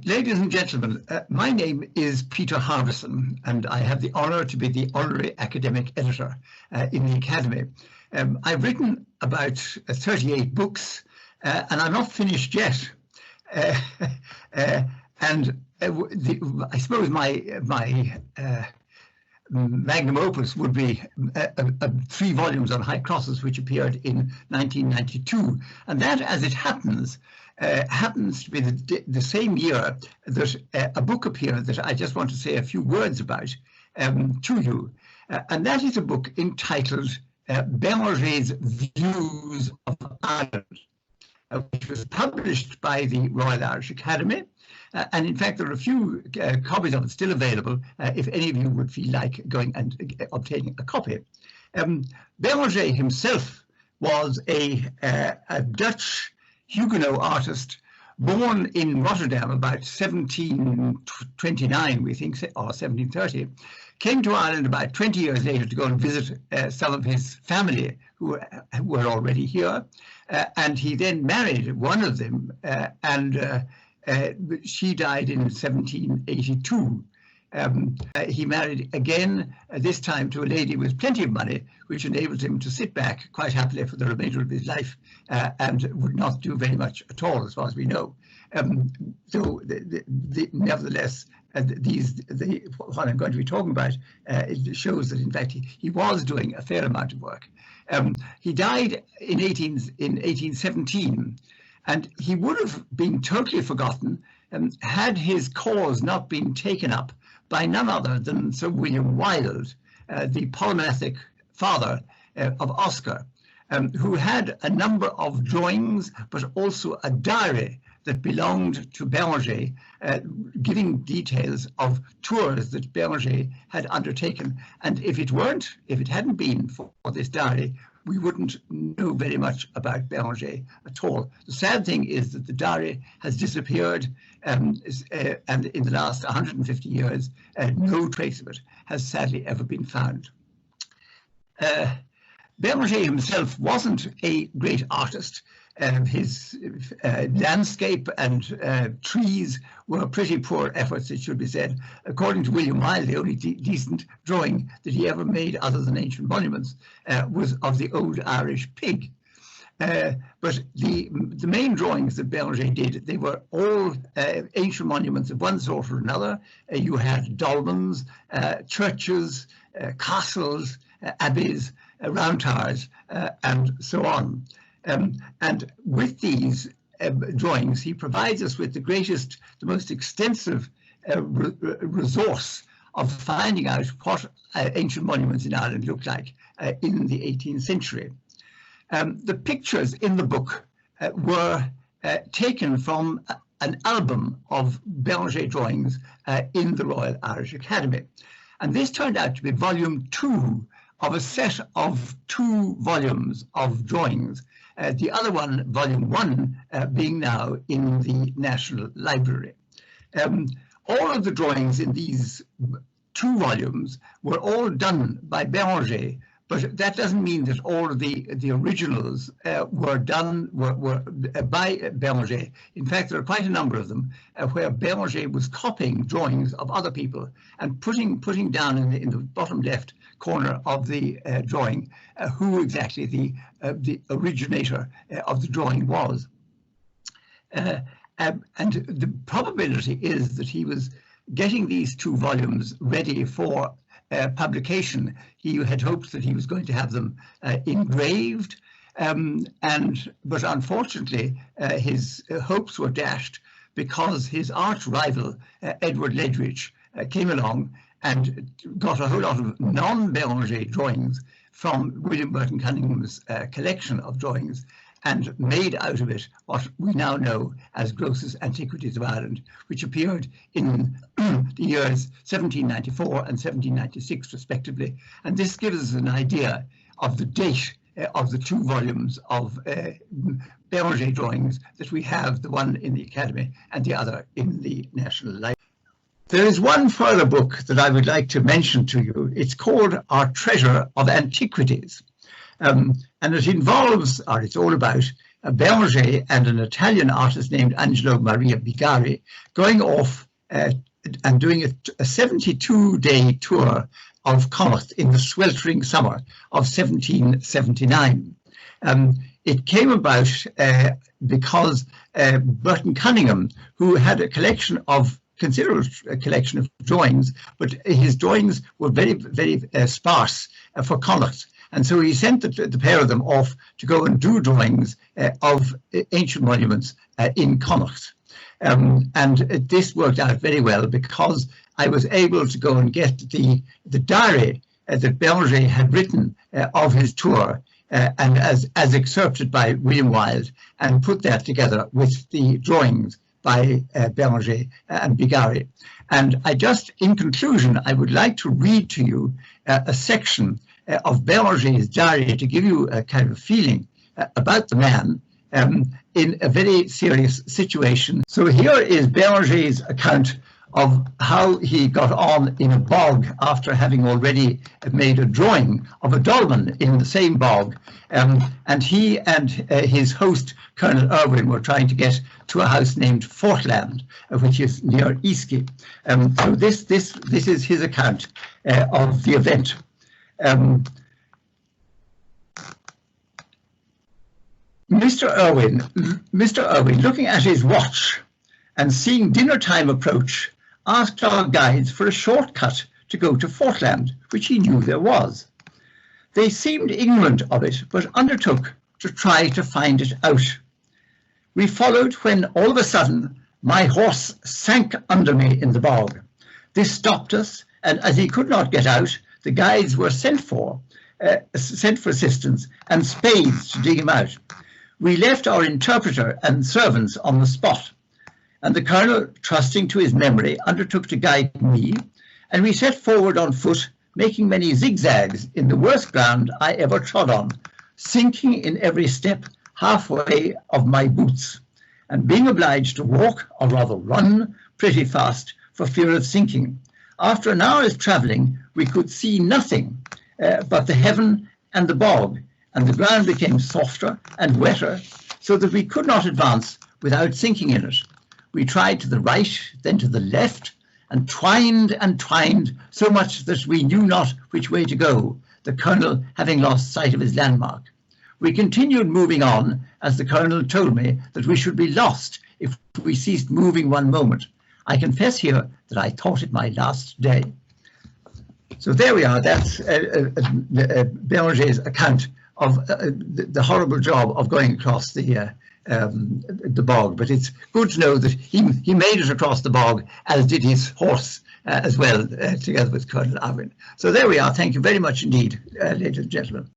Ladies and gentlemen, my name is Peter Harbison, and I have the honour to be the Honorary Academic Editor in the Academy. I've written about 38 books, and I'm not finished yet. I suppose my magnum opus would be 3 volumes on high crosses, which appeared in 1992, and that, as it happens to be the same year that a book appeared that I just want to say a few words about to you, and that is a book entitled Beranger's Views of Ireland, which was published by the Royal Irish Academy, and in fact there are a few copies of it still available if any of you would feel like going and obtaining a copy. Beranger himself was a Dutch Huguenot artist born in Rotterdam about 1729, we think, or 1730, came to Ireland about 20 years later to go and visit some of his family who were already here, and he then married one of them, and she died in 1782. He married again, this time to a lady with plenty of money, which enabled him to sit back quite happily for the remainder of his life and would not do very much at all, as far as we know. Nevertheless, what I'm going to be talking about, it shows that, in fact, he was doing a fair amount of work. He died in 1817, and he would have been totally forgotten had his cause not been taken up by none other than Sir William Wilde, the polymathic father of Oscar, who had a number of drawings, but also a diary that belonged to Beranger, giving details of tours that Beranger had undertaken. And if it hadn't been for this diary, we wouldn't know very much about Beranger at all. The sad thing is that the diary has disappeared, and in the last 150 years, no trace of it has sadly ever been found. Beranger himself wasn't a great artist. His landscape and trees were pretty poor efforts, it should be said. According to William Wilde, the only decent drawing that he ever made, other than ancient monuments, was of the old Irish pig. But the main drawings that Beranger did, they were all ancient monuments of one sort or another. You had dolmens, churches, castles, abbeys, round towers, and so on. And with these drawings, he provides us with the most extensive resource of finding out what ancient monuments in Ireland looked like in the 18th century. The pictures in the book were taken from an album of Beranger drawings in the Royal Irish Academy. And this turned out to be volume 2 of a set of 2 volumes of drawings. The other one, volume 1, being now in the National Library. All of the drawings in these 2 volumes were all done by Beranger, but that doesn't mean that all of the originals were by Beranger. In fact, there are quite a number of them where Beranger was copying drawings of other people and putting down in the bottom left corner of the drawing who exactly the originator of the drawing was. And the probability is that he was getting these 2 volumes ready for publication. He had hoped that he was going to have them engraved, but unfortunately his hopes were dashed because his arch rival, Edward Ledridge, came along and got a whole lot of non-Beranger drawings from William Burton Cunningham's collection of drawings and made out of it what we now know as Gross's Antiquities of Ireland, which appeared in the years 1794 and 1796 respectively. And this gives us an idea of the date of the 2 volumes of Beranger drawings that we have, the one in the Academy and the other in the National Library. There is one further book that I would like to mention to you. It's called Our Treasure of Antiquities. And it involves, or it's all about, a Beranger and an Italian artist named Angelo Maria Bigari going off and doing a 72-day tour of Connacht in the sweltering summer of 1779. It came about because Burton Cunningham, who had a considerable collection of drawings, but his drawings were very, very sparse for Connacht. And so he sent the pair of them off to go and do drawings of ancient monuments in Connacht. And this worked out very well because I was able to go and get the diary that Beranger had written of his tour and as excerpted by William Wilde, and put that together with the drawings by Beranger and Bigari. And in conclusion, I would like to read to you a section of Beranger's diary to give you a kind of feeling about the man in a very serious situation. So here is Beranger's account of how he got on in a bog after having already made a drawing of a dolmen in the same bog. And he and his host, Colonel Irwin, were trying to get to a house named Fortland, which is near Easky. So this is his account of the event. Mr. Irwin, looking at his watch and seeing dinner time approach, asked our guides for a shortcut to go to Fortland, which he knew there was. They seemed ignorant of it, but undertook to try to find it out. We followed when all of a sudden my horse sank under me in the bog. This stopped us, and as he could not get out, the guides were sent for assistance and spades to dig him out. We left our interpreter and servants on the spot, and the colonel, trusting to his memory, undertook to guide me, and we set forward on foot, making many zigzags in the worst ground I ever trod on, sinking in every step halfway of my boots, and being obliged to walk, or rather run, pretty fast for fear of sinking. After an hour's travelling, we could see nothing but the heaven and the bog, and the ground became softer and wetter, so that we could not advance without sinking in it. We tried to the right, then to the left, and twined so much that we knew not which way to go, the colonel having lost sight of his landmark. We continued moving on, as the colonel told me that we should be lost if we ceased moving one moment. I confess here that I thought it my last day. So there we are. That's Beranger's account of the horrible job of going across the bog. But it's good to know that he made it across the bog, as did his horse as well, together with Colonel Irwin. So there we are. Thank you very much indeed, ladies and gentlemen.